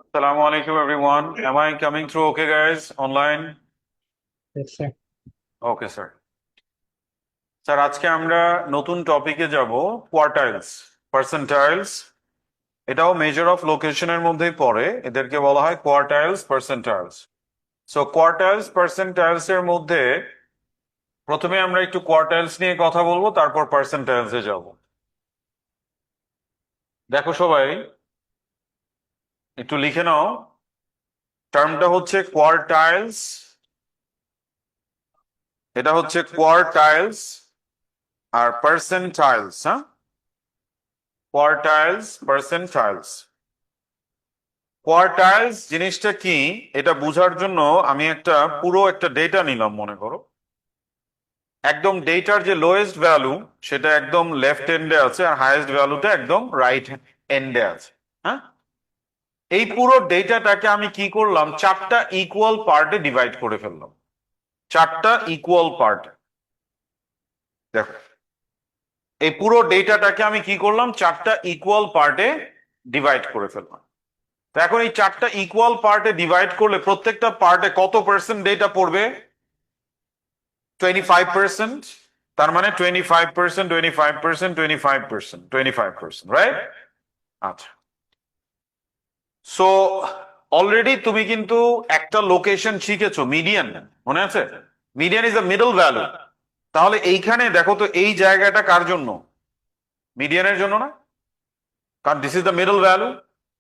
Assalamu alaikum everyone. Am I coming through okay guys online? Yes, sir. Okay sir. Sir আজকে আমরা নতুন টপিকে যাব কোয়ার্টাইলস, পার্সেন্টাইলস। এটাও মেজার অফ লোকেশনের মধ্যেই পড়ে, এদেরকে বলা হয় কোয়ার্টাইলস, পার্সেন্টাইলস। সো কোয়ার্টাইলস, পার্সেন্টাইলস এর মধ্যে প্রথমে আমরা একটু কোয়ার্টাইলস নিয়ে কথা বলবো, তারপর পার্সেন্টাইলসে যাব। দেখো সবাই একটু লিখে নাও, টার্মটা হচ্ছে কোয়ার্টাইলস, এটা হচ্ছে কোয়ার্টাইলস আর পার্সেন্টাইলস। হ্যাঁ, কোয়ার্টাইলস, পার্সেন্টাইলস। কোয়ার্টাইলস জিনিসটা কি এটা বোঝার জন্য আমি পুরো একটা ডেটা নিলাম, মনে করো একদম ডেটার যে লোয়েস্ট ভ্যালু সেটা একদম লেফট এন্ডে আছে আর হাইয়েস্ট ভ্যালুটা একদম রাইট এন্ডে আছে। হ্যাঁ, এই পুরো ডেটাটাকে আমি কি করলাম, চারটা ইকুয়াল পার্টে ডিভাইড করে ফেললাম। চারটা ইকুয়াল পার্ট। দেখো, এই পুরো ডেটাটাকে আমি কি করলাম, চারটা ইকুয়াল পার্টে ডিভাইড করে ফেললাম। তো এখন এই চারটা ইকুয়াল পার্টে ডিভাইড করলে প্রত্যেকটা পার্টে কত পার্সেন্ট ডেটা পড়বে? 25%। তার মানে 25%, 25%, 25%, 25%, রাইট? আচ্ছা, সো অলরেডি তুমি কিন্তু একটা লোকেশন শিখেছো, মিডিয়ান, মনে আছে? Median is the middle value. তাহলে এইখানে দেখো তো, এই জায়গাটা কার জন্য? মিডিয়ানের জন্য না? কারণ this is the middle value.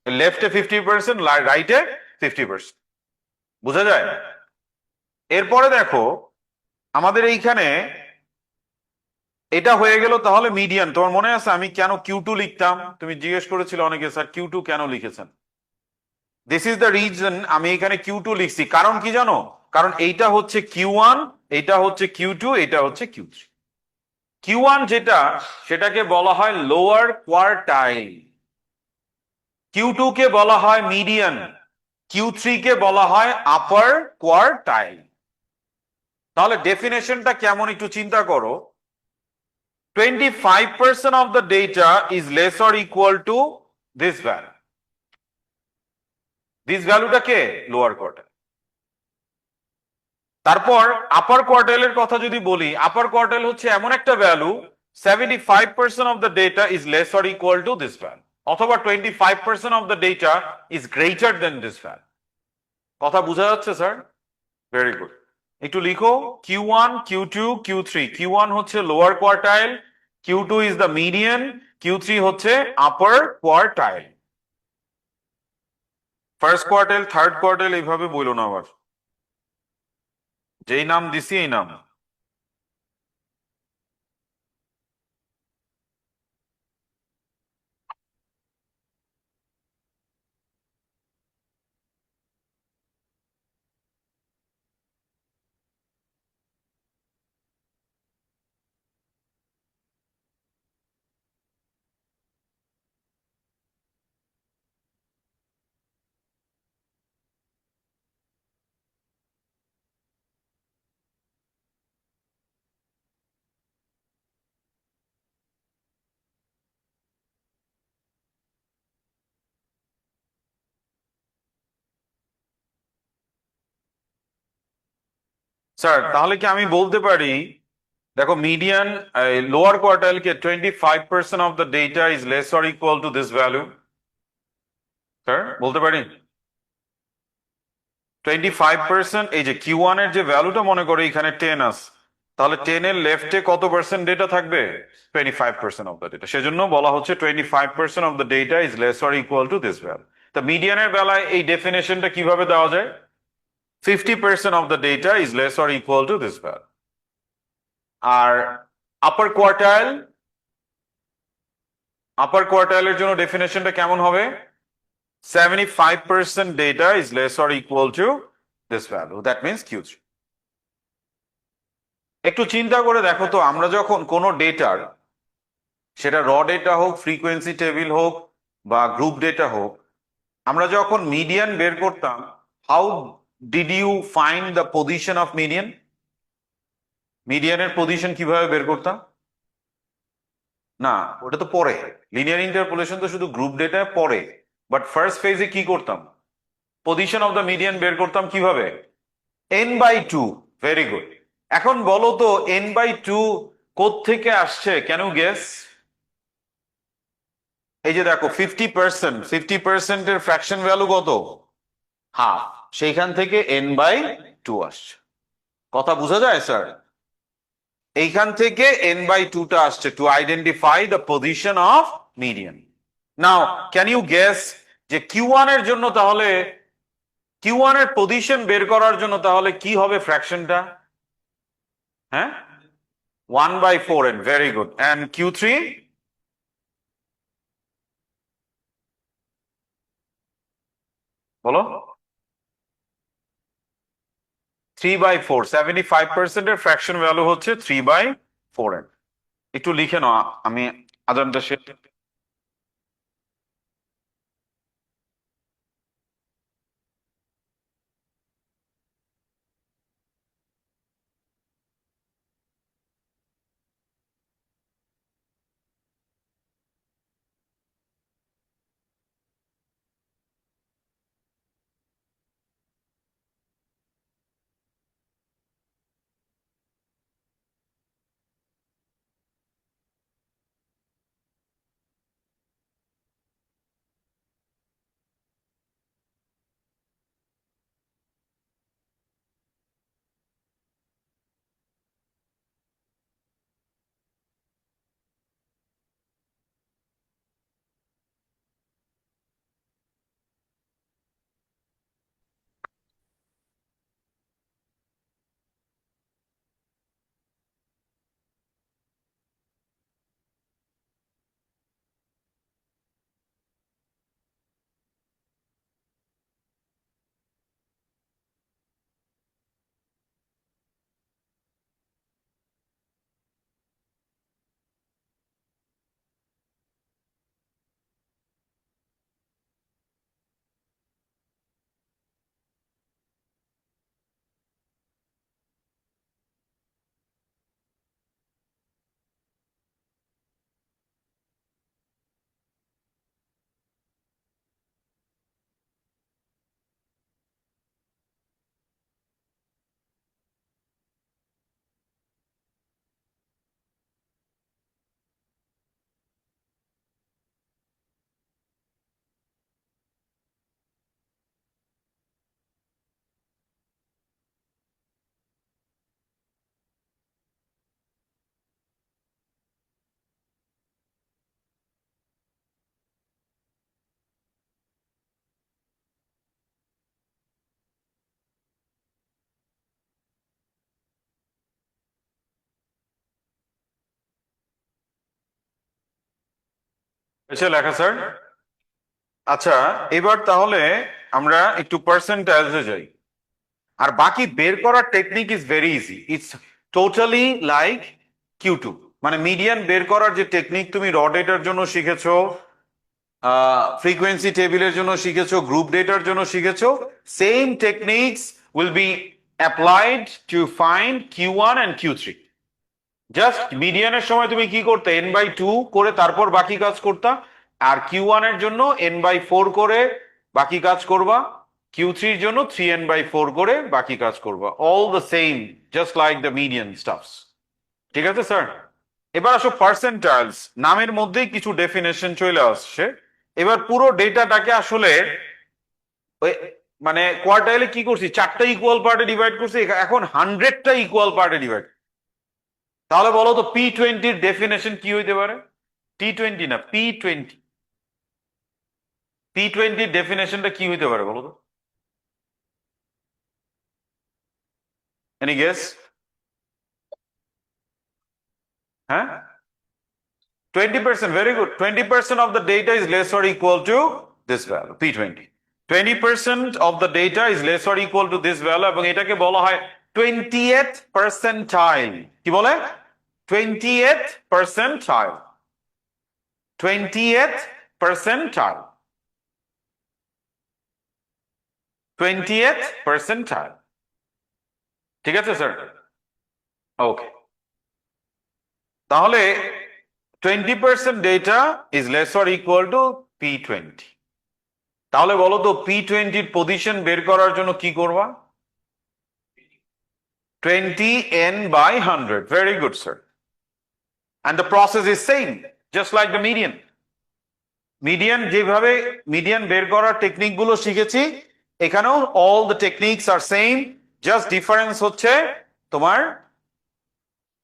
লেফটে 50%, রাইটে 50%। বুঝা যায়? এরপরে দেখো, আমাদের এইখানে এটা হয়ে গেল তাহলে মিডিয়ান। তোমার মনে আছে আমি কেন কিউ টু লিখতাম? তুমি জিজ্ঞেস করেছিল অনেকে, স্যার কিউ টু কেন লিখেছেন? দিস ইজ দ্য রিজন আমি এখানে কিউ টু লিখছি। কারণ কি জানো? কারণ এইটা হচ্ছে কিউ 1, এইটা হচ্ছে কিউ 2, এটা হচ্ছে কিউ 3। কিউ 1 যেটা, সেটাকে বলা হয় লোয়ার কোয়ার্টাইল, কিউ 2 কে বলা হয় মিডিয়ান, কিউ 3 কে বলা হয় আপার কোয়ার্টাইল। তাহলে ডেফিনেশনটা কেমন একটু চিন্তা করো। 25% of the data is less or equal to this value. This ভ্যালুটা কে? Lower quartile. তারপর আপার কোয়ার্টাইলের কথা যদি বলি, আপার কোয়ার্টাইল হচ্ছে এমন একটা value, 75% of the data is less or equal to this value, অথবা 25% of the data is greater than this value। কথা বোঝা যাচ্ছে স্যার? Very good. একটু লিখো, কিউ 1, কিউ 2, কিউ 3। কিউ 1 হচ্ছে lower quartile, Q 2 is the median, Q 3 হচ্ছে upper quartile. First quartile, third quartile এইভাবে বললো না আবার, যেই নাম দিছি এই নাম। স্যার তাহলে কি আমি বলতে পারি, দেখো মিডিয়ান, লোয়ার কোয়ার্টাইলকে 25% of the data is less or equal to this value, sir বলতে পারি 25%। এই যে কিউ 1 এর যে ভ্যালুটা, মনে করো এখানে 10 আছে, তাহলে 10 এর লেফটে কত পার্সেন্ট ডেটা থাকবে? 25% অফ দ্য ডেটা। সেজন্য বলা হচ্ছে 25% of the data is less or equal to this value. তা মিডিয়ানের বেলায় এই ডেফিনেশনটা কিভাবে দেওয়া যায়? 50% of the data is less or equal to this value. আর আপার কোয়ার্টাইল, আপার কোয়ার্টাইলের জন্য ডেফিনেশনটা কেমন হবে? 75% data is less or equal to this value, that means Q3। একটু চিন্তা করে দেখো তো, আমরা যখন কোনো ডেটার, সেটা র ডেটা হোক, ফ্রিকোয়েন্সি টেবিল হোক, বা গ্রুপ ডেটা হোক, আমরা যখন মিডিয়ান বের করতাম, how did you find the position of median? মিডিয়ানের পজিশন কিভাবে বের করতাম? না, ওটা তো পরে, লিনিয়ার ইন্টারপোলেশন তো শুধু গ্রুপ ডেটা পরে। বাট ফার্স্ট ফেজে কি করতাম? পজিশন অফ দ্য মিডিয়ান বের করতাম কিভাবে? n/2। Very good. এখন বলো তো n/2 কোত্থেকে আসছে? Can you guess? এই যে দেখো 50%, 50%-এর ফ্র্যাকশন ভ্যালু কত? হাফ। সেইখান থেকে n/2 আসছে। কথা বোঝা যায় স্যার? এইখান থেকে n/2টা আসছে to identify the position of median. Now can you guess যে Q1 এর জন্য তাহলে Q1 এর পজিশন বের করার জন্য তাহলে কি হবে ফ্র্যাকশনটা? হ্যাঁ, 1/4n। Very good. And Q3? বলো। 3/4। 75%-এর ফ্র্যাকশন ভ্যালু হচ্ছে 3/4n। একটু লিখে নাও, আমি আজানটা শেষ। এসে লেখা স্যার। আচ্ছা, এবার তাহলে আমরা একটু পার্সেন্টাইজে যাই। আর বাকি বের করার technique is very easy. It's totally like Q2। মানে মিডিয়ান বের করার যে টেকনিক তুমি র ডেটার জন্য শিখেছো, ফ্রিকোয়েন্সি টেবিলের জন্য শিখেছো, গ্রুপ ডেটার জন্য শিখেছো, same techniques will be applied to find Q1 and Q3। Just মিডিয়ানের সময় তুমি কি করতে? n/2 করে তারপর বাকি কাজ করতা। আর Q1 এর জন্য n/4 করে বাকি কাজ করবা। Q3 এর জন্য 3n/4 করে বাকি কাজ করবা। All the same, just like the median stuffs. ঠিক আছে স্যার? এবার আসো পার্সেন্টাইলস। নামের মধ্যেই কিছু ডেফিনেশন চলে আসছে। এবার পুরো ডেটাটাকে আসলে ওই মানে কোয়ার্টাইলে কি করছি, 4টা ইকুয়াল পার্টে ডিভাইড করছি, এখন 100টা ইকুয়াল পার্টে ডিভাইড। তাহলে বলো তো P20-র ডেফিনেশন কি হইতে পারে? T20 না, P20। P20-র ডেফিনেশনটা কি হইতে পারে বলো তো? Any guess? হ্যাঁ, 20%। Very good. 20% of the data is less or equal to this value, P20। 20% of the data is less or equal to this value, এবং এটাকে বলা হয় 20th percentile। কি বলে? 20th percentile। 20th percentile। 20th percentile। ঠিক আছে sir? ওকে। তাহলে 20% data is less or equal to P20। তাহলে বলো তো P20 পজিশন বের করার জন্য কি করবা? 20n/100. Very good, sir. And the process is same, just like the median. Median যেভাবে মিডিয়ান বের করার টেকনিক গুলো শিখেছি, এখানেও all the techniques are same, just difference হচ্ছে তোমার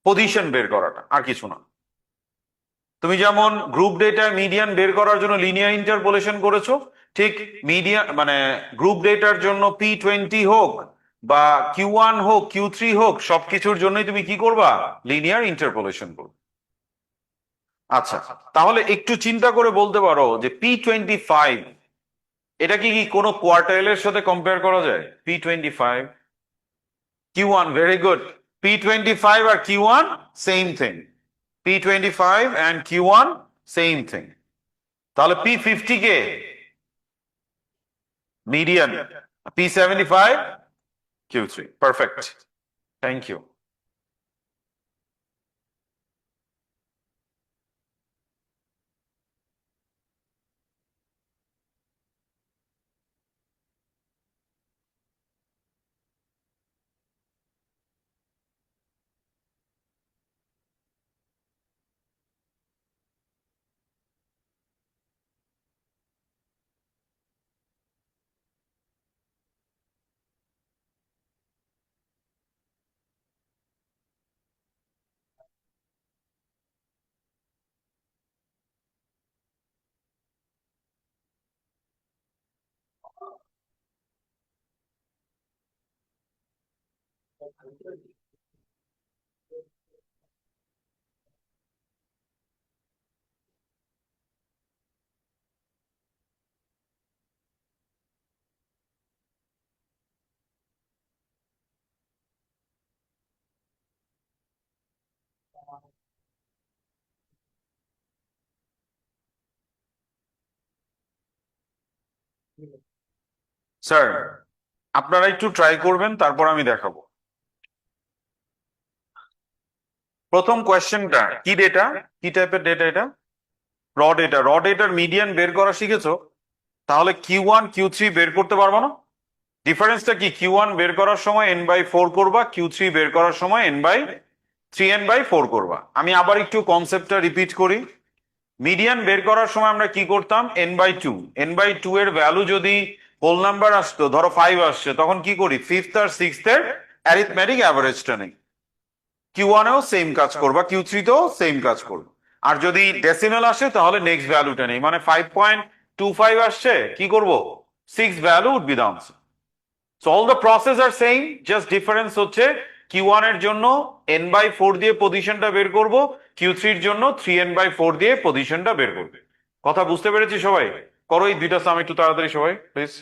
পজিশন বের করাটা, আর কিছু না। তুমি যেমন গ্রুপ ডেটা মিডিয়ান বের করার জন্য লিনিয়ার ইন্টারপোলেশন করেছো, ঠিক মিডিয়ান মানে গ্রুপ ডেটার জন্য P20 হোক বা Q1 হোক Q3 হোক, সবকিছুর জন্যই তুমি কি করবা? লিনিয়ার ইন্টারপোলেশন করবে। আচ্ছা, তাহলে একটু চিন্তা করে বলতে পারো যে P25 এটা কি কি কোনো কোয়ার্টাইলের সাথে কম্পেয়ার করা যায়? P25 Q1, very good. P25 আর Q1 same thing. P25 and Q1 same thing. তাহলে P50 কে median, P75 Q3, perfect. Thank you. Sir, আপনারা একটু ট্রাই করবেন, তারপর আমি দেখাবো। প্রথম কোয়েশ্চেনটা কি ডেটা, কি টাইপের ডেটা এটা? র ডেটা। র ডেটার মিডিয়ান বের করা শিখেছো? তাহলে Q1 Q3 বের করতে পারবো না? ডিফারেন্সটা কি? Q1 বের করার সময় n/4 করবা, Q3 বের করার সময় n/4 করবা। আমি আবার একটু কনসেপ্টটা রিপিট করি। মিডিয়ান বের করার সময় আমরা কি করতাম? n/2। n/2 এর ভ্যালু যদি হোল নাম্বার আসতো, ধরো 5 আসছে, তখন কি করি? ফিফথ আর সিক্সথ এর অ্যারিথমেটিক অ্যাভারেজটা নেই। Q1 এও সেম কাজ করবা, Q3 তেও সেম কাজ করবা। আর যদি ডেসিমেল আসে তাহলে নেক্সট ভ্যালুটা নেই, মানে 5.25 আসছে, কি করব? 6 value would be the answer. So all the process are same, just difference হচ্ছে Q1 এর জন্য n/4 দিয়ে পজিশনটা বের করব, Q3 এর জন্য 3n/4 দিয়ে পজিশনটা বের করবে। কথা বুঝতে পেরেছি সবাই? করো এই দুইটা সাম একটু তাড়াতাড়ি সবাই, প্লিজ।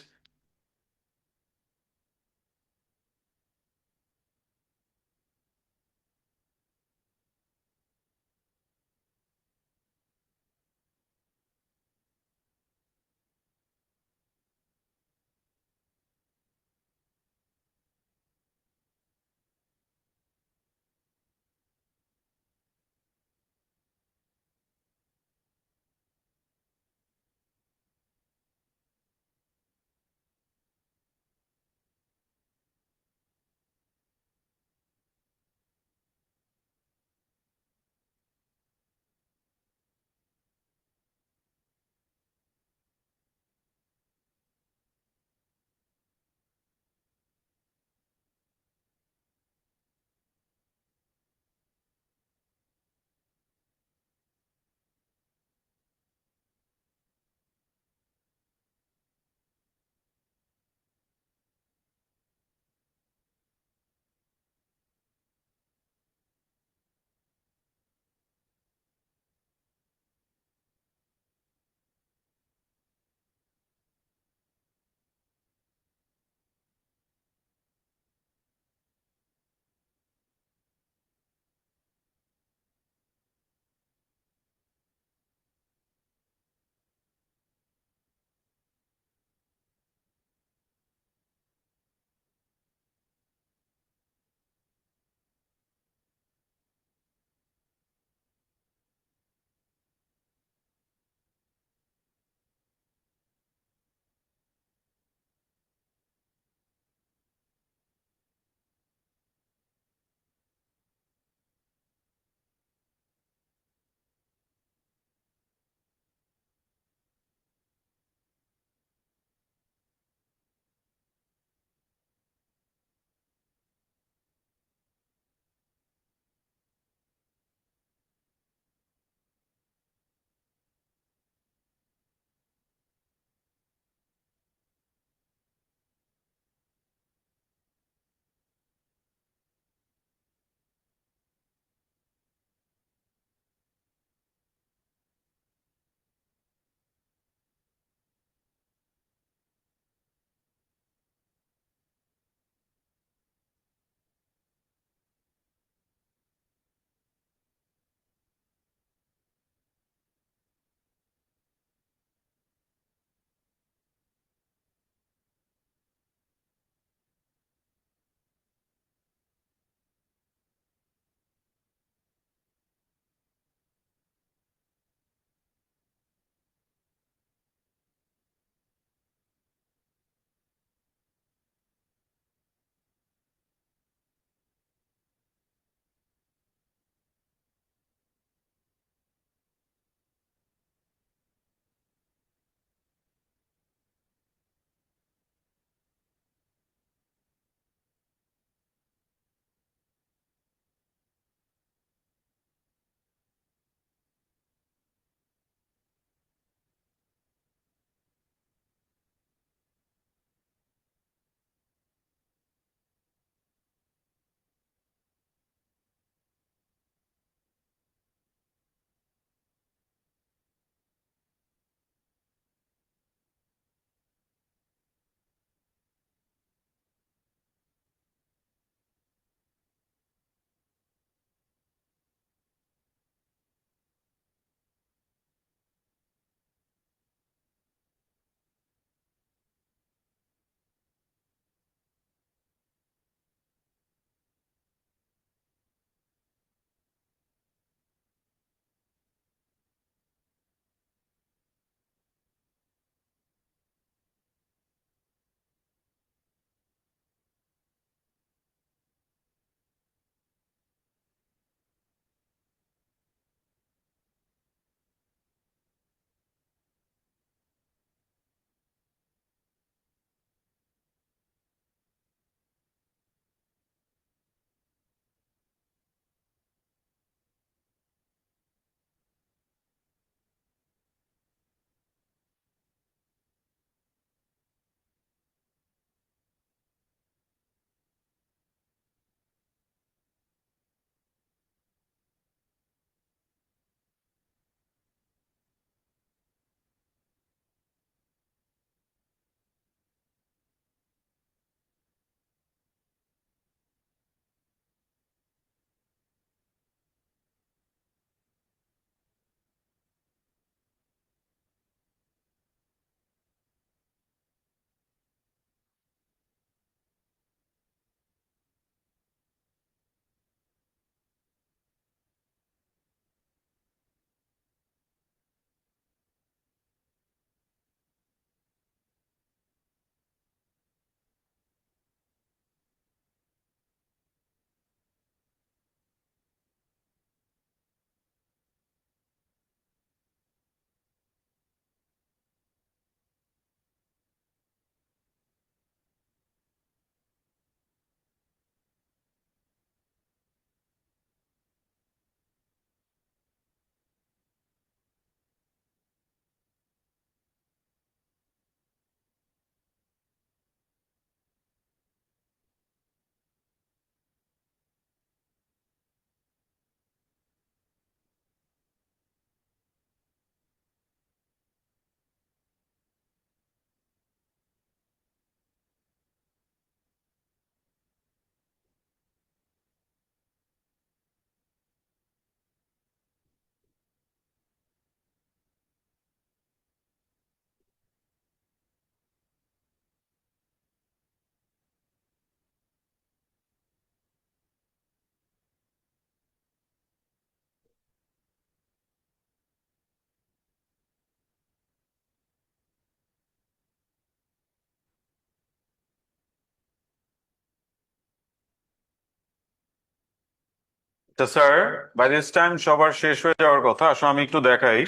তো স্যার, বাই দিস টাইম সবার শেষ হয়ে যাওয়ার কথা। আসলে আমি একটু দেখাই,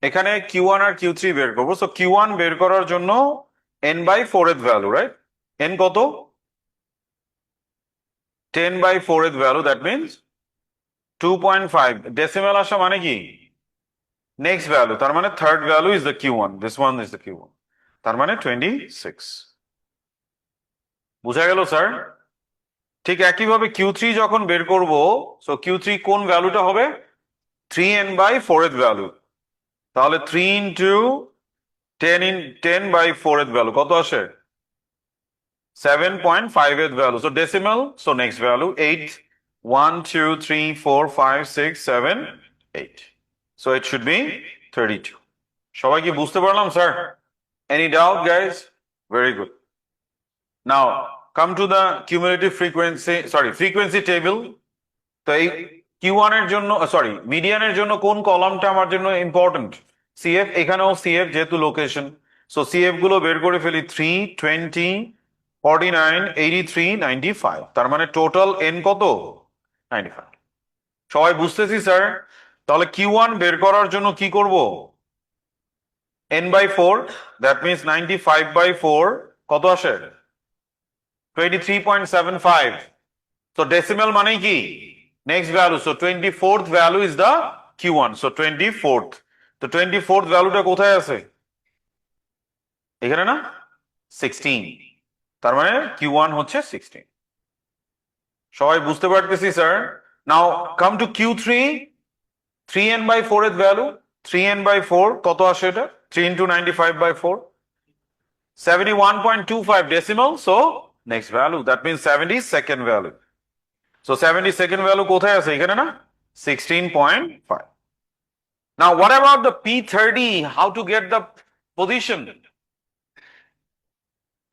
এখানে Q1 আর Q3 বের করবো। সো Q1 বের করার জন্য n/4th ভ্যালু, রাইট? n কত? 10/4th value, that means 2.5। Decimal আসা মানে কি? নেক্সট ভ্যালু, তার মানে third value is the Q1, this one is the Q1, তার মানে 26। বুঝা গেল স্যার? ঠিক একইভাবে Q3 যখন বের করব, সো Q3 কোন ভ্যালুটা হবে? 3n/4th value. তাহলে 3 ইন্টু 10/4th ভ্যালু কত আসে? 7.58 value. So decimal. So next value 8. 1, 2, 3, 4, 5, 6, 7, 8. So it should be 32. সবাই কি বুঝতে পারলাম sir? Any doubt, guys? Very good. Now come to the cumulative frequency, sorry, frequency table. তো এই Q1 এর জন্য, সরি, মিডিয়ানের জন্য কোন কলামটা আমার জন্য ইম্পর্টেন্ট? CF, এখানেও CF যেহেতু লোকেশন। সো CF গুলো বের করে ফেলি। 3, 20, 49, 83, 95, তার মানে টোটাল n কত? 95। সবাই বুঝতেছি স্যার? তাহলে Q1 বের করার জন্য কি করব? n/4, দ্যাট মিনস 95/4 কত আসে? 23.75। তো ডেসিমাল মানে কি? Next value. So 24th value is the Q1, so 24th। তো 24th ভ্যালুটা কোথায় আছে? এখানে না? 16। তার মানে Q1 হচ্ছে 16। সবাই বুঝতে পারতেছি sir? Now come to Q3, 3n/4th value. 3n/4 কত আসে এটা? 3 into 95/4, 71.25 decimal, so next value, that means 72nd value. So 72nd value কোথায় আছে? এখানে না? 16.5. Now what about the P30? How to get the position?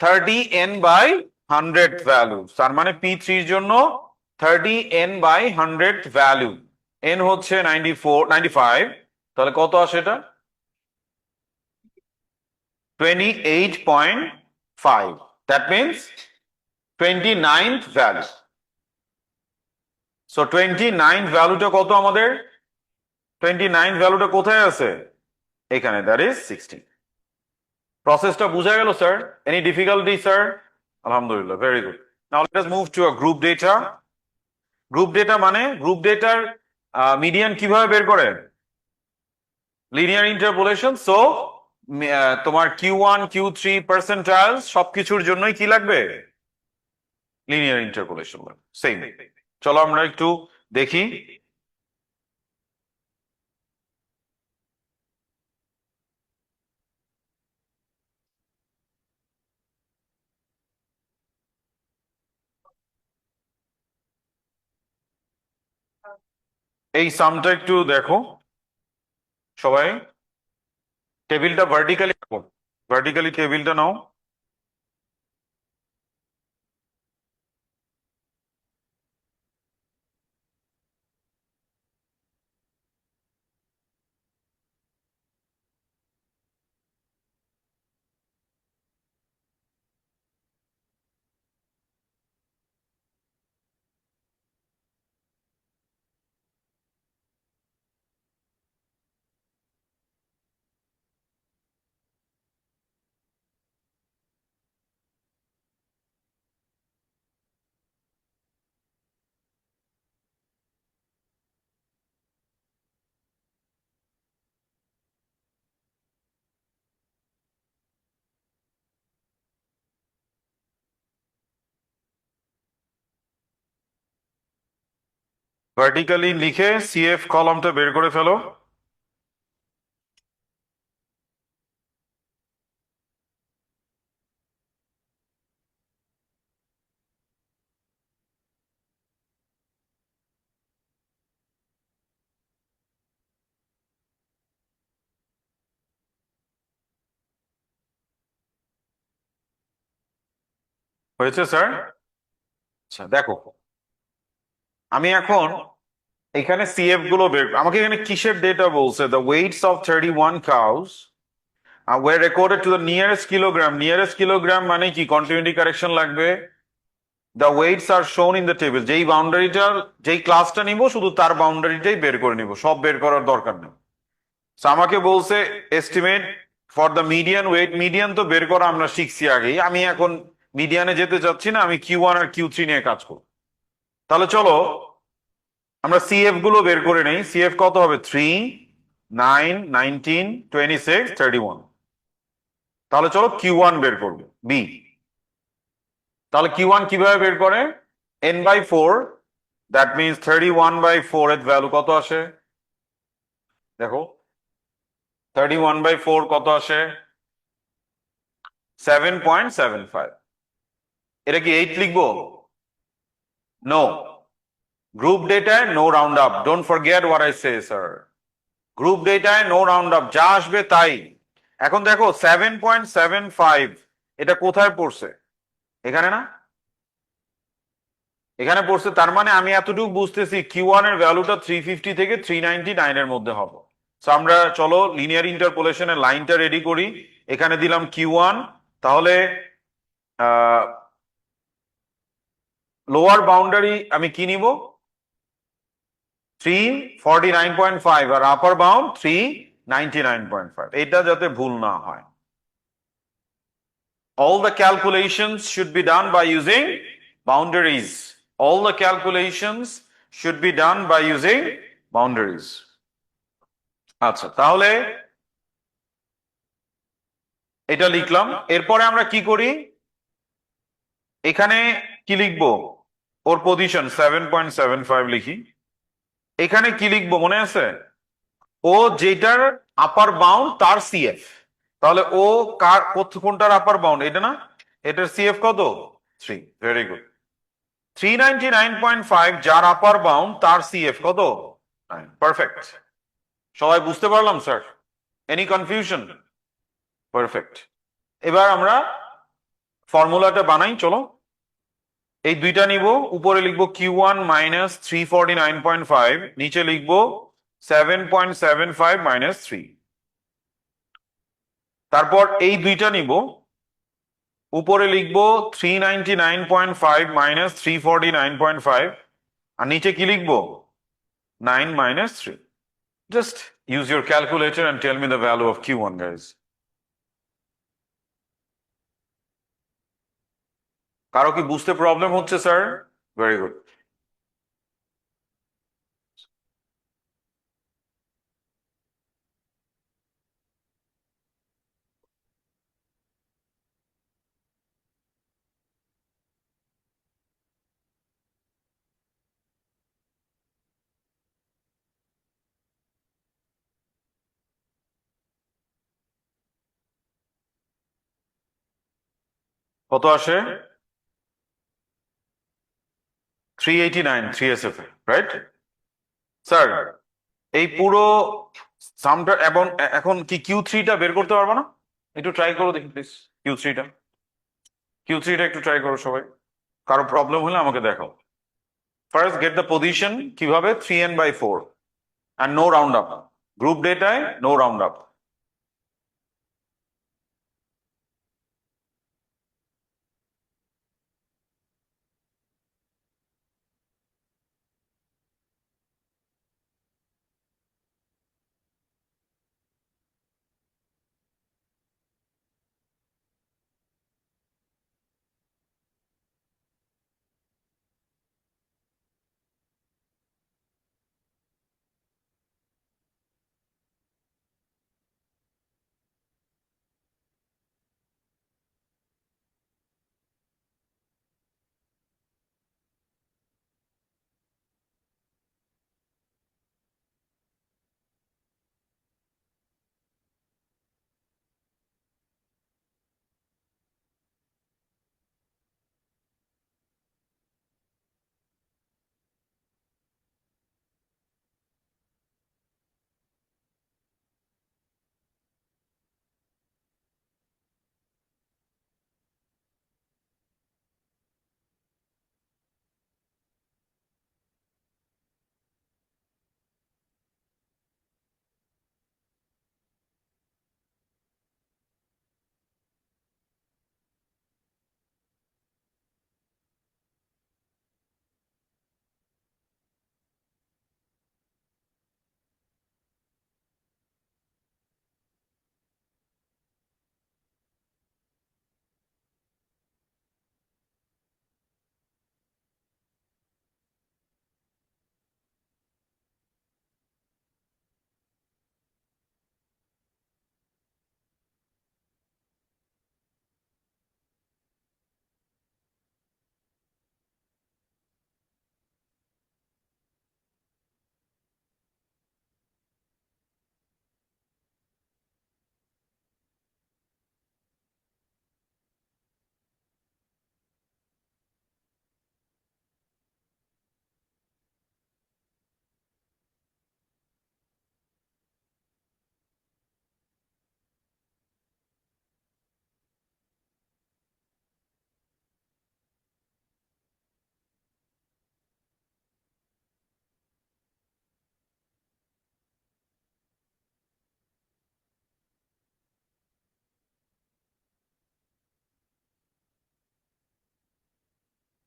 30n/100th value, তার মানে P3 এর জন্য 30n/100th value। n হচ্ছে 95, তাহলে কত আসে এটা? 28.5, that means 29th value. So 29th ভ্যালুটা কত আমাদের? 29th ভ্যালুটা কোথায় আছে? এখানে, দ্যাট ইজ 16। প্রসেসটা বুঝা গেল স্যার? Any difficulty sir? আলহামদুলিল্লাহ, very good. Now let us move to a group data. Group data মানে গ্রুপ ডেটার মিডিয়ান কিভাবে বের করে? Linear interpolation. সো তোমার Q1, Q3 পার্সেন্টাইলস সবকিছুর জন্যই কি লাগবে? লিনিয়ার ইন্টারপোলেশন লাগবে। সেম। চলো আমরা একটু দেখি। এই সামটা একটু দেখো সবাই। টেবিলটা ভার্টিক্যালি রাখো, ভার্টিক্যালি টেবিলটা নাও। ভার্টিক্যালি লিখে CF কলামটা বের করে ফেলো। হয়েছে স্যার? আচ্ছা দেখো, আমি এখন এখানে CF গুলো বের, আমাকে এখানে কিসের ডেটা বলছে? The weights of 31 cows were recorded to the nearest kilogram। Nearest kilogram মানে কি? কন্টিনিউটি কারেকশন লাগবে, the weights are shown in the table, যেই বাউন্ডারিটার, যেই ক্লাসটা নিব শুধু তার বাউন্ডারিটাই বের করে নিব, সব বের করার দরকার নেই। So, আমাকে বলছে estimate for the median weight, median তো বের করা আমরা শিখছি আগেই, আমি এখন মিডিয়ানে যেতে চাচ্ছি না, আমি Q1 আর Q3 নিয়ে কাজ করব। তাহলে চলো আমরা সিএফ গুলো বের করে নেই। সিএফ কত হবে? 3, 9, 19, 26, 31। তাহলে চলো Q1 বের করবো, বি। তাহলে Q1 কিভাবে বের করে? n/4, দ্যাট মিনস 31/4 এর ভ্যালু কত আসে দেখো, 31/4 কত আসে? 7.75। এটা কি 8 লিখবো? নো। গ্রুপ ডেটায় no round up, don't forget what I say sir. Group ডেটায় নো রাউন্ড আপ, যা আসবে তাই। এখন দেখো 7.75 এটা কোথায় পড়ছে? এখানে না? এখানে পড়ছে, তার মানে আমি এতটুকু বুঝতেছি Q1 এর ভ্যালুটা 350 থেকে 399 এর মধ্যে হবে। সো আমরা চলো লিনিয়ার ইন্টারপোলেশনের লাইনটা রেডি করি। এখানে দিলাম Q1, তাহলে লোয়ার বাউন্ডারি আমি কি নিব? 349.5 আর আপার বাউন্ড 399.5, এটা যাতে ভুল না হয়। All the calculations should be done by using boundaries. All the calculations should be done by using boundaries. আচ্ছা, তাহলে এটা লিখলাম। এরপরে আমরা কি করি? এখানে কি লিখবো? ওর পজিশন 7.75 লিখি। এখানে কি লিখবো মনে আছে? ও যেটার আপার বাউন্ড তার সিএফ। তাহলে ও কার, কোনটার আপার বাউন্ড? এটা না? এটার সিএফ কত? 3। Very good. 399.5 যার আপার বাউন্ড তার সিএফ কত? 9। পারফেক্ট। সবাই বুঝতে পারলাম স্যার? Any confusion? পারফেক্ট। এবার আমরা ফর্মুলাটা বানাই, চলো। এই দুইটা নিব, উপরে লিখবো Q1 মাইনাস 349.5, নিচে লিখবো 7.75 মাইনাস 3। তারপর এই দুইটা নিব, উপরে লিখবো 399.5 মাইনাস 349.5, আর নিচে কি লিখবো? 9 minus 3। Just use your calculator and tell me the value of Q1, guys. কারো কি বুঝতে প্রবলেম হচ্ছে স্যার? Very good. কত আসে? 389, 3SF, রাইট স্যার? এই পুরো সামটা, এবং এখন কি Q3টা বের করতে পারবো না? একটু ট্রাই করো দেখি প্লিজ। Q3টা, Q3টা একটু ট্রাই করো সবাই। কারো প্রবলেম হলে আমাকে দেখাও। ফার্স্ট গেট দ্য পজিশন, কিভাবে? 3n/4 and no round up. Group ডেটায় no round up.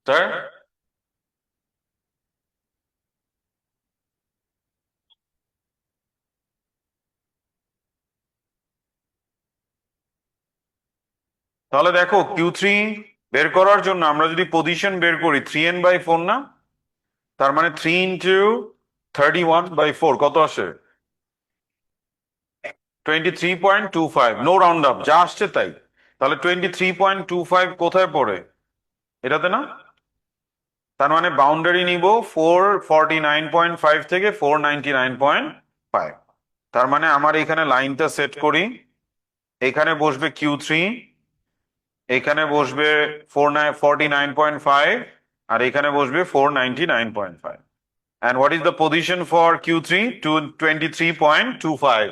স্যার, তাহলে দেখো Q3 বের করার জন্য আমরা যদি পজিশন বের করি 3n/4 না, তার মানে 3 × 31/4 কত আসে? 23.25, নো রাউন্ড আপ, যা আসছে তাই। তাহলে 23.25 কোথায় পড়ে? এটাতে না? তার মানে বাউন্ডারি নিব 449.5 থেকে 499.5। তার মানে আমার এখানে লাইনটা সেট করি, এখানে বসবে Q3, এখানে বসবে 49.5, আর এখানে বসবে 499.5। And what is the position for Q3? To 23.25।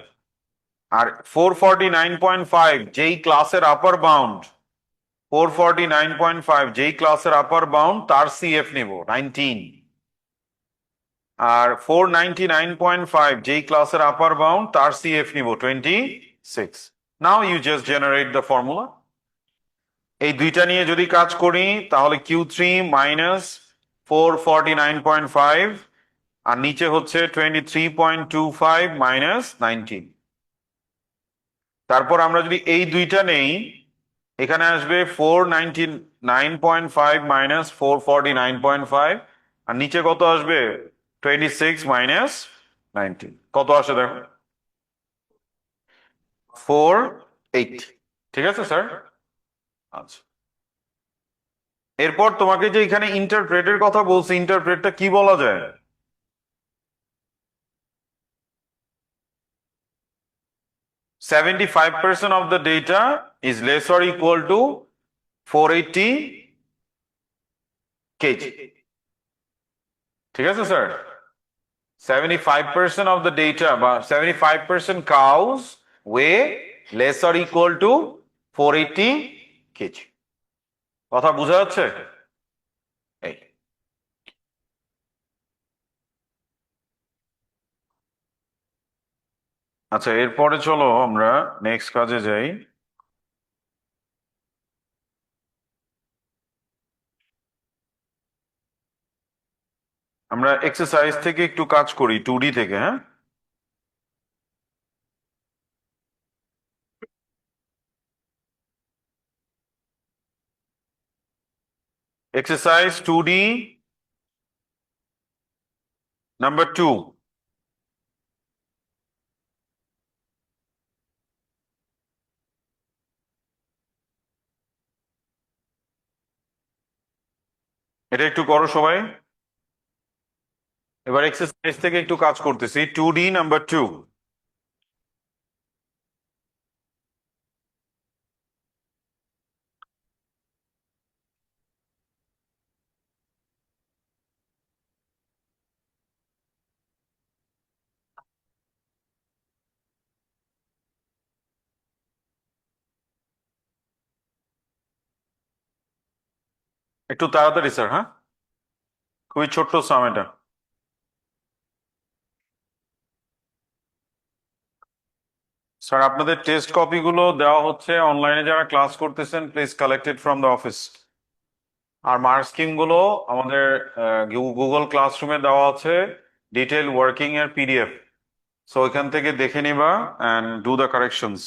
আর 449.5 যেই ক্লাসের আপার বাউন্ড, 449.5 যেই ক্লাসের আপার বাউন্ড তার সিএফ নিব 19। আর 499.5 যেই ক্লাসের আপার বাউন্ড তার সিএফ নিব 26। Now you just generate the formula. এই দুইটা নিয়ে যদি কাজ করি তাহলে Q3 মাইনাস 449.5, আর নিচে হচ্ছে 23.25 মাইনাস 19। তারপর আমরা যদি এই দুইটা নেই, এখানে আসবে 499.5 মাইনাস 449.5, আর নিচে কত আসবে? 26 মাইনাস 19। কত আসে দেখো? 48। ঠিক আছে স্যার? আচ্ছা, এরপর তোমাকে যে এখানে ইন্টারপ্রেটের কথা বলছি, ইন্টারপ্রেটটা কি বলা যায়? 75% of the data is less or equal to 480 kg। ঠিক আছে স্যার? 75% of the data বা 75% cows weigh less or equal to 480 kg। কথা বোঝা যাচ্ছে? এই, আচ্ছা, এরপরে চলো আমরা নেক্সট কাজে যাই। আমরা এক্সারসাইজ থেকে একটু কাজ করি, 2D থেকে, হ্যাঁ? Exercise 2D number 2। এটা একটু করো সবাই। এবার এক্সারসাইজ থেকে একটু কাজ করতেছি, 2D নাম্বার 2। একটু তাড়াতাড়ি স্যার, হ্যাঁ? খুবই ছোট্ট সাম এটা। স্যার, আপনাদের টেস্ট কপিগুলো দেওয়া হচ্ছে অনলাইনে, যারা ক্লাস করতেছেন please collected from the office. আর মার্ক স্কিম গুলো আমাদের গুগল ক্লাসরুমে দেওয়া আছে, ডিটেল ওয়ার্কিং এর পিডিএফ। সো ওইখান থেকে দেখে নিবা অ্যান্ড ডু দ্য কারেকশনস।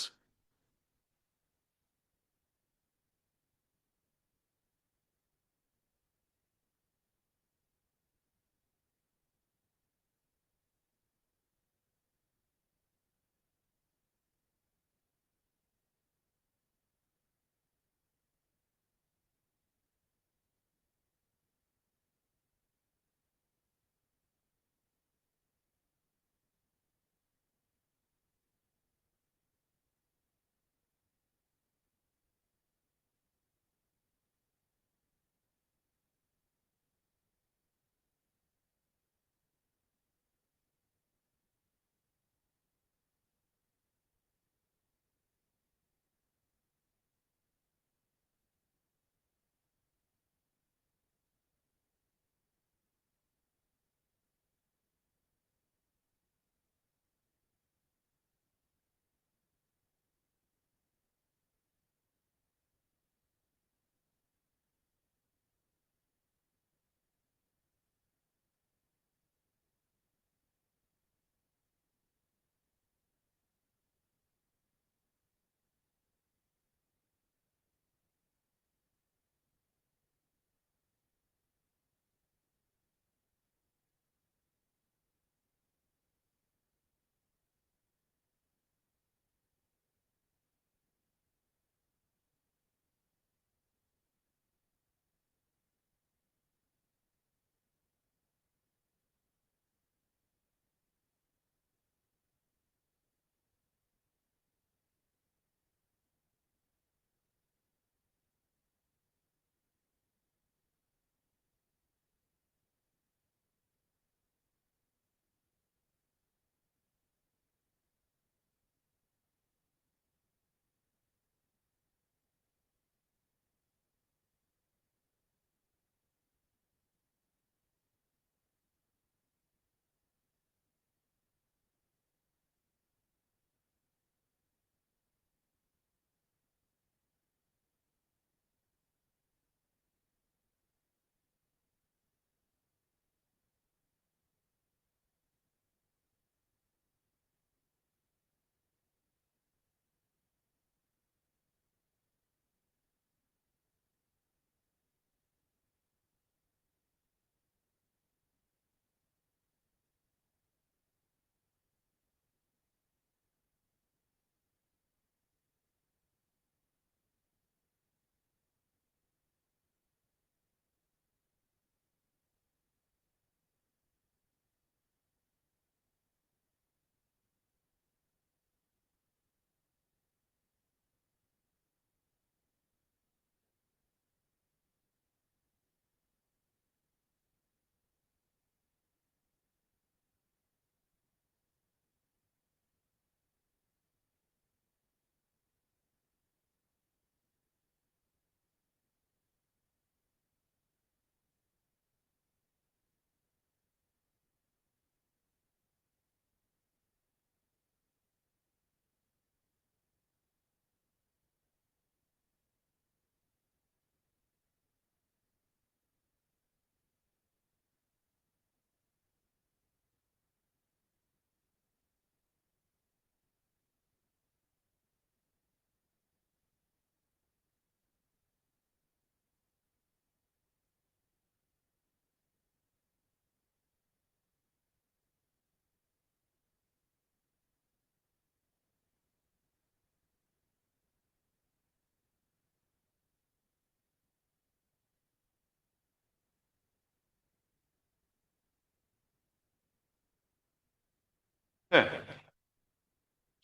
হ্যাঁ,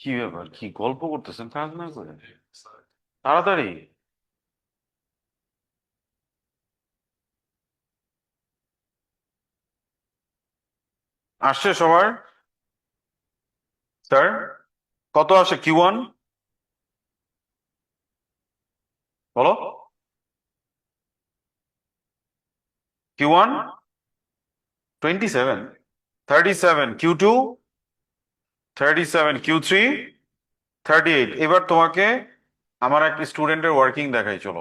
কি ব্যাপার, কি গল্প করতেছেন কাজ না করে? তাড়াতাড়ি আসছে সবার? স্যার, কত আসে Q1? বলো। Q1 27, 37 Q2, 37 Q3, 38। এবার তোমাকে আমার একটা স্টুডেন্টের ওয়ার্কিং দেখাই, চলো।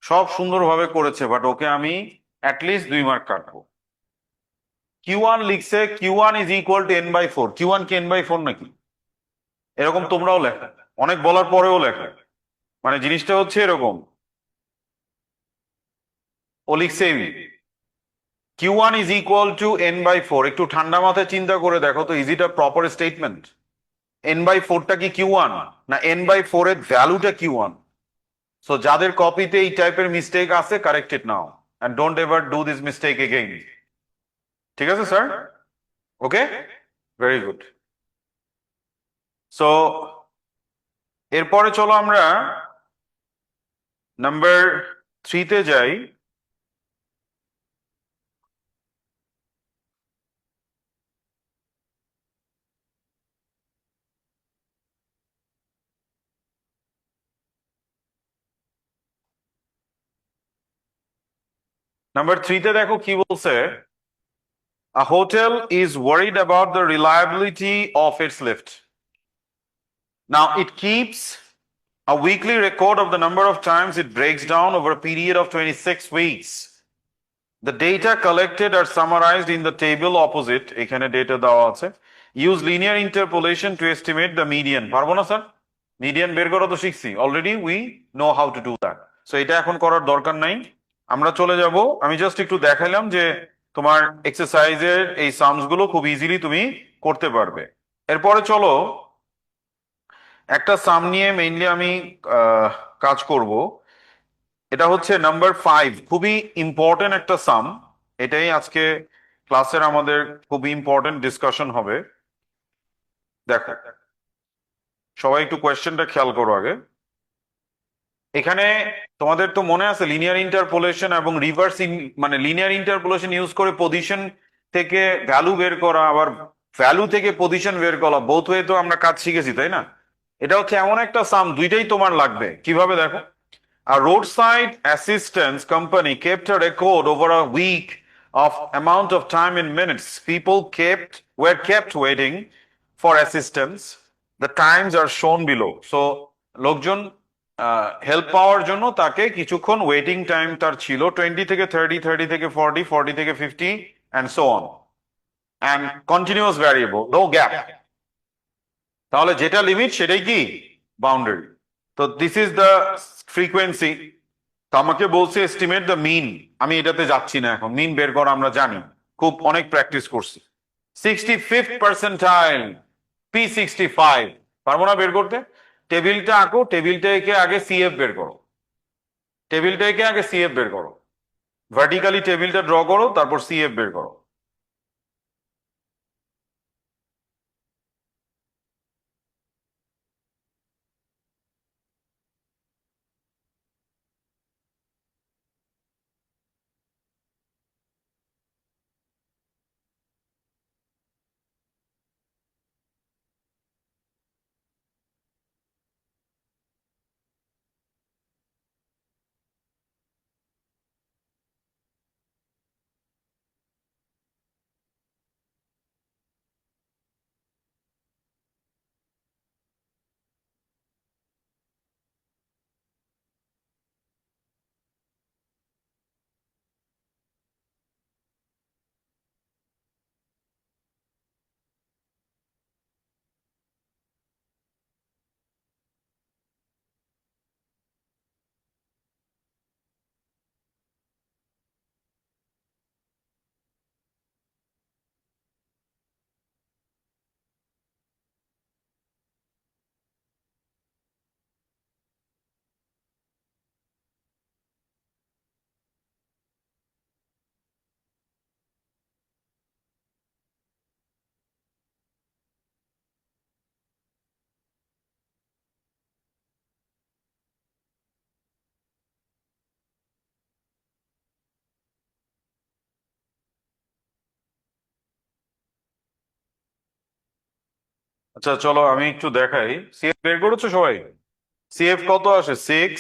সব সুন্দরভাবে করেছে, বাট ওকে আমি অ্যাটলিস্ট 2 মার্ক কাটবো। Q1 লিখছে Q1 = n/4। Q1 কি n/4 নাকি? এরকম তোমরাও লেখো, অনেক বলার পরেও লেখো। মানে জিনিসটা হচ্ছে এরকম। ও লিখছে Q1 = n/4। একটু ঠান্ডা মাথায় চিন্তা করে দেখো তো, is it a proper statement? n/4টা কি Q1, না n/4 এর ভ্যালুটা Q1? সো যাদের কপিতে এই টাইপের মিস্টেক আছে, correct it now and don't ever do this mistake again. ঠিক আছে sir? Okay, very good. So এরপরে চলো আমরা নাম্বার 3-তে যাই। নাম্বার 3-তে দেখো কি বলছে। A hotel is worried about the reliability of its lift. Now it keeps a weekly record of the number of times it breaks down over a period of 26 weeks. The data collected are summarized in the table opposite. এখানে data দেওয়া আছে। Use linear interpolation to estimate the median. পারবো না sir? Median বের করা তো শিখছি already, we know how to do that. So এটা এখন করার দরকার নাই। আমরা চলে যাব, আমি জাস্ট একটু দেখাইলাম যে তোমার এক্সারসাইজের এই সামস গুলো খুব ইজিলি তুমি করতে পারবে। এরপরে চলো একটা সাম নিয়ে মেইনলি আমি আহ, কাজ করব। এটা হচ্ছে নাম্বার 5, খুবই ইম্পর্টেন্ট একটা সাম। এটাই আজকে ক্লাসের আমাদের খুবই ইম্পর্টেন্ট ডিসকাশন হবে। দেখো, সবাই একটু কোয়েশ্চেনটা খেয়াল করো আগে। এখানে তোমাদের তো মনে আছে লিনিয়ার ইন্টারপোলেশন এবং রিভার্স, মানে লিনিয়ার ইন্টারপোলেশন ইউজ করে পজিশন থেকে ভ্যালু বের করা, আবার ভ্যালু থেকে পজিশন বের করা, বোথ ওয়ে তো আমরা কাজ শিখেছি, তাই না? এটা হচ্ছে এমন একটা সাম, দুইটাই তোমার লাগবে। কিভাবে দেখো। A roadside assistance company kept a record over a week of amount of time in minutes. People were kept waiting for assistance. The times are shown below. So লোকজন হেল্প পাওয়ার জন্য তাকে কিছুক্ষণ ওয়েটিং টাইম তার ছিল 20 থেকে 30, 30 থেকে 40, 40 থেকে 50 and so on, and continuous variable, no gap। তাহলে যেটা লিমিট সেটাই কি বাউন্ডারি। তো দিস ইজ দ্য ফ্রিকোয়েন্সি। তো আমাকে বলছে এস্টিমেট দ্য মিন। আমি এটাতে যাচ্ছি না, এখন মিন বের করা আমরা জানি, খুব অনেক প্র্যাকটিস করছি। 65th percentile, P65। পারবো না বের করতে? টেবিলটা আঁকো, টেবিলটা এঁকে আগে সিএফ বের করো। টেবিলটা এঁকে আগে সিএফ বের করো। ভার্টিক্যালি টেবিলটা ড্র করো, তারপর সিএফ বের করো। আচ্ছা চলো আমি একটু দেখাই। সিএফ বের করেছো সবাই? সিএফ কত আসে? 6,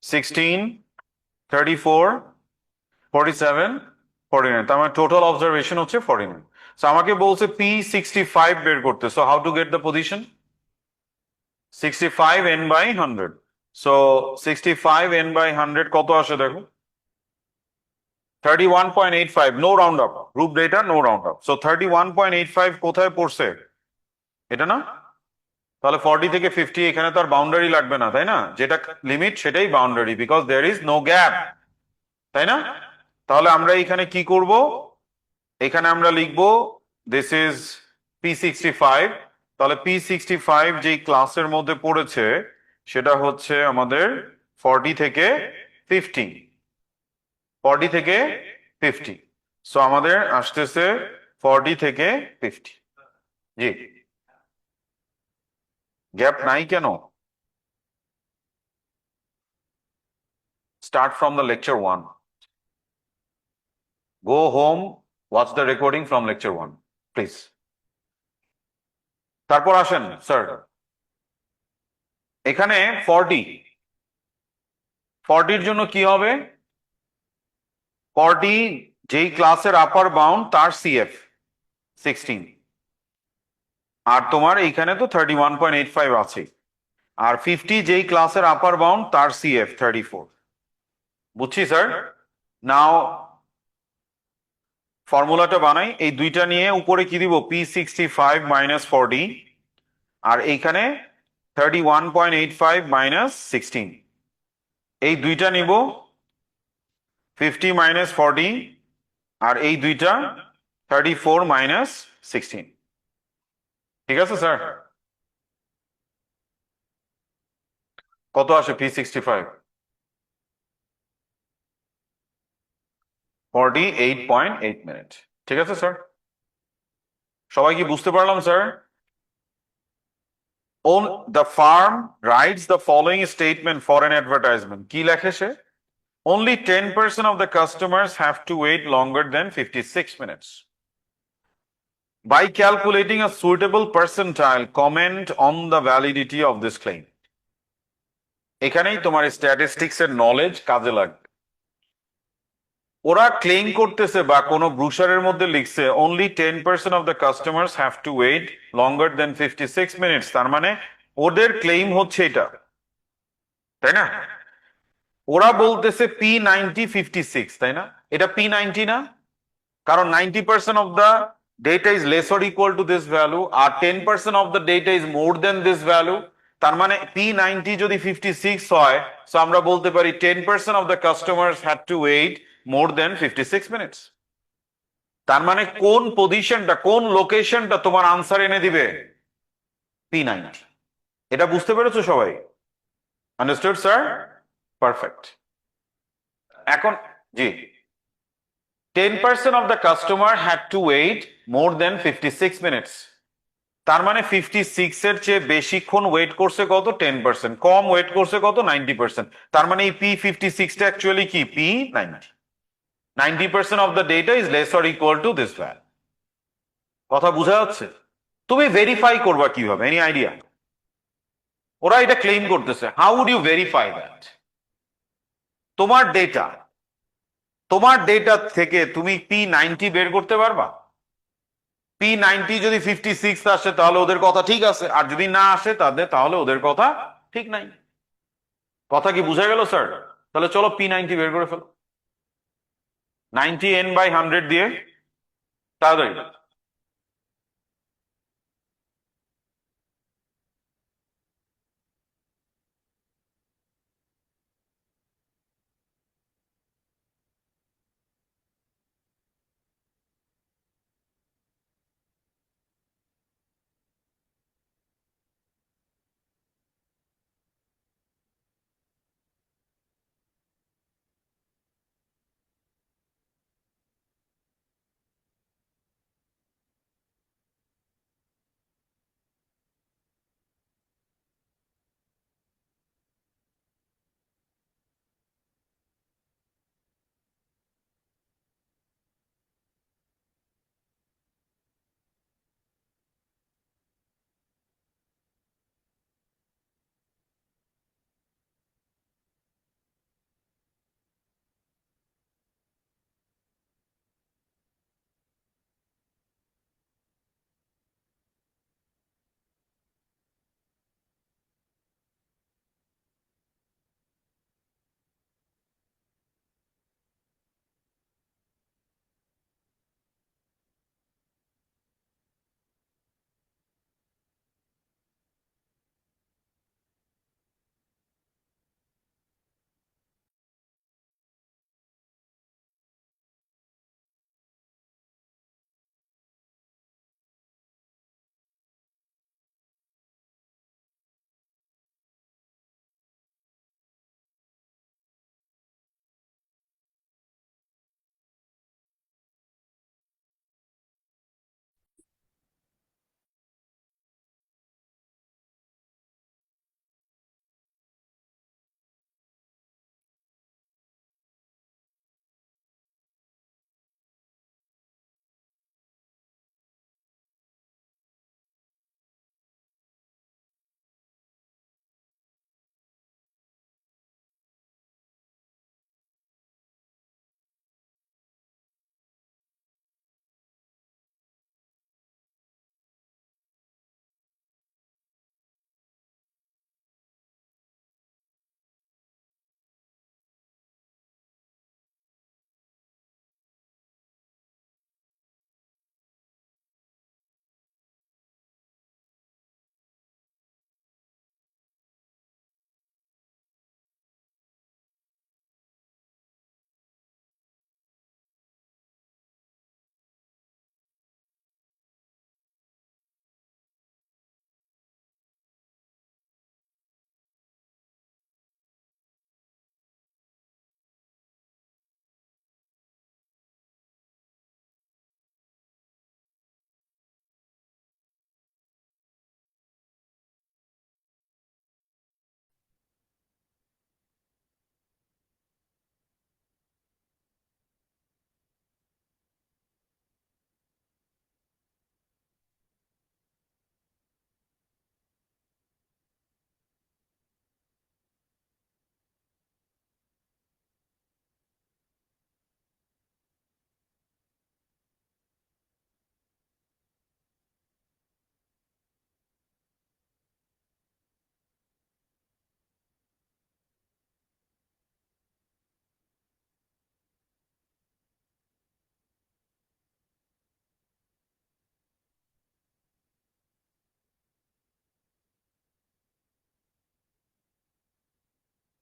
16, 34, 47, 49। তার মানে টোটাল অবজারভেশন হচ্ছে 49। সো আমাকে বলছে P65 বের করতে। So how to get the position? 65 n/100। So 65 n/100 কত আসে দেখো? 31.85। No round up, group data no round up. So 31.85 কোথায় পড়ছে? এটা না? তাহলে 40 থেকে 50 এখানে তো আর বাউন্ডারি লাগবে না, তাই না? যেটা লিমিট সেটাই boundary, because there is no gap, তাই না? তাহলে আমরা এখানে কি করব? এখানে আমরা লিখব দিস ইজ P65। তাহলে P65 যেই ক্লাসের মধ্যে পড়েছে সেটা হচ্ছে আমাদের 40 থেকে 50। 40 থেকে 50। সো আমাদের আসতেছে 40 থেকে 50। জি। গ্যাপ নাই কেন? Start from the lecture 1। Go home, watch the recording from lecture 1 please. তারপর আসেন স্যার, এখানে 40, 40-র জন্য কি হবে? 40 যেই ক্লাসের আপার বাউন্ড তার সিএফ 16। আর তোমার এইখানে তো 31.85 আছে। আর 50 যেই ক্লাসের আপার বাউন্ড তার সিএফ 34। বুঝছি স্যার। নাও ফর্মুলাটা বানাই, এই দুইটা নিয়ে উপরে কি দিব? P65 - 40। আর এইখানে 31.85 - 16। এই দুইটা নিব, 50 - 40। আর এই দুইটা 34 - 16। ঠিক আছে স্যার? কত আসে P65? 48.8 মিনিট। ঠিক আছে স্যার? সবাই কি বুঝতে পারলাম sir? The firm writes the following statement for an advertisement. কি লেখে সে? Only 10% of the customers have to wait longer than 56 minutes. By calculating a suitable percentile, comment on the validity of this claim. এখানেই তোমার statistics এর knowledge কাজে লাগবে। ওরা claim করতেছে বা কোনো ব্রুশারের মধ্যে লিখছে only 10% of the customers have to wait longer than 56 minutes। তার মানে ওদের ক্লেম হচ্ছে এটা, তাই না? ওরা বলতেছে P90 56, তাই না? এটা P90 না? কারণ 90% of the data is less or equal to this value R 10% of the data is more than this value। তার মানে P90 যদি 56 হয়, so আমরা বলতে পারি 10% of the customers had to wait more than 56 minutes। তার মানে কোন পজিশনটা, কোন লোকেশনটা তোমার আনসার এনে দিবে? P90। এটা বুঝতে পেরেছো সবাই? Understood sir? পারফেক্ট। এখন জি, 10% of the customer had to wait more than 56 minutes। তার মানে 56 এর চেয়ে বেশিক্ষণ ওয়েট করছে কত? 10%। কম ওয়েট করছে কত? 90%। তার মানে এই P56 টা অ্যাকচুয়ালি কি? P90। 90% of the data is less or equal to this value। কথা বোঝা যাচ্ছে? তুমি ভেরিফাই করবা কিভাবে? Any idea? ওরা এটা ক্লেম করতেছে, how would you verify that? তোমার ডেটা, তোমার ডেটা থেকে তুমি P90 বের করতে পারবা? P90 যদি 56 আসে তাহলে ওদের কথা ঠিক আছে, আর যদি না আসে তাহলে ওদের কথা ঠিক নাই। কথা কি বুঝা গেল স্যার? তাহলে চলো P90 বের করে ফেলো 90 n/100 দিয়ে, তাড়াতাড়ি।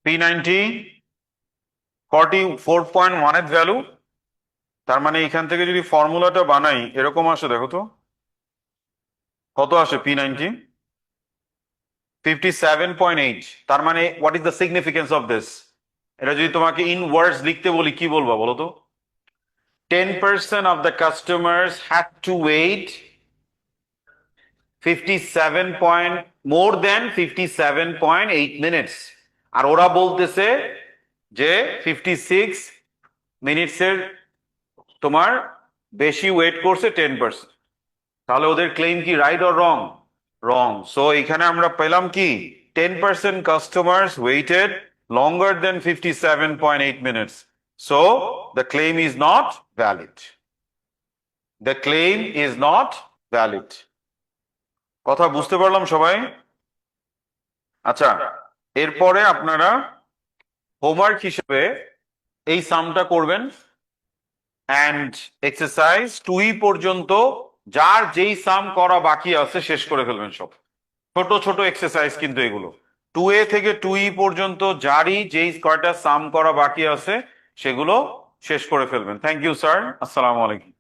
P90 44.1th ভ্যালু, তার মানে এখান থেকে যদি ফর্মুলাটা বানাই এরকম আসে, দেখো তো কত আসে। P90 57.8। তার মানে what is the significance of this? এটা যদি তোমাকে ইন ওয়ার্ডস লিখতে বলি কি বলবা বলো তো? 10% of the customers had to wait 57 point more than 57.8 minutes, আর ওরা বলতেছে যে 56 মিনিটসের তোমার বেশি ওয়েট করছে 10%। তাহলে ওদের ক্লেম কি right or wrong? Wrong. So এখানে আমরা পেলাম কি 10% customers waited longer than 57.8 minutes, so the claim is not valid. The claim is not valid. কথা বুঝতে পারলাম সবাই? আচ্ছা, এরপরে আপনারা হোমওয়ার্ক হিসেবে এই সামটা করবেন, অ্যান্ড এক্সারসাইজ 2E পর্যন্ত যার যেই সাম করা বাকি আছে শেষ করে ফেলবেন সব। ছোট ছোট এক্সারসাইজ কিন্তু এগুলো। 2A থেকে 2E পর্যন্ত যারই যেই কয়টা সাম করা বাকি আছে সেগুলো শেষ করে ফেলবেন। থ্যাংক ইউ স্যার, আসসালামু আলাইকুম।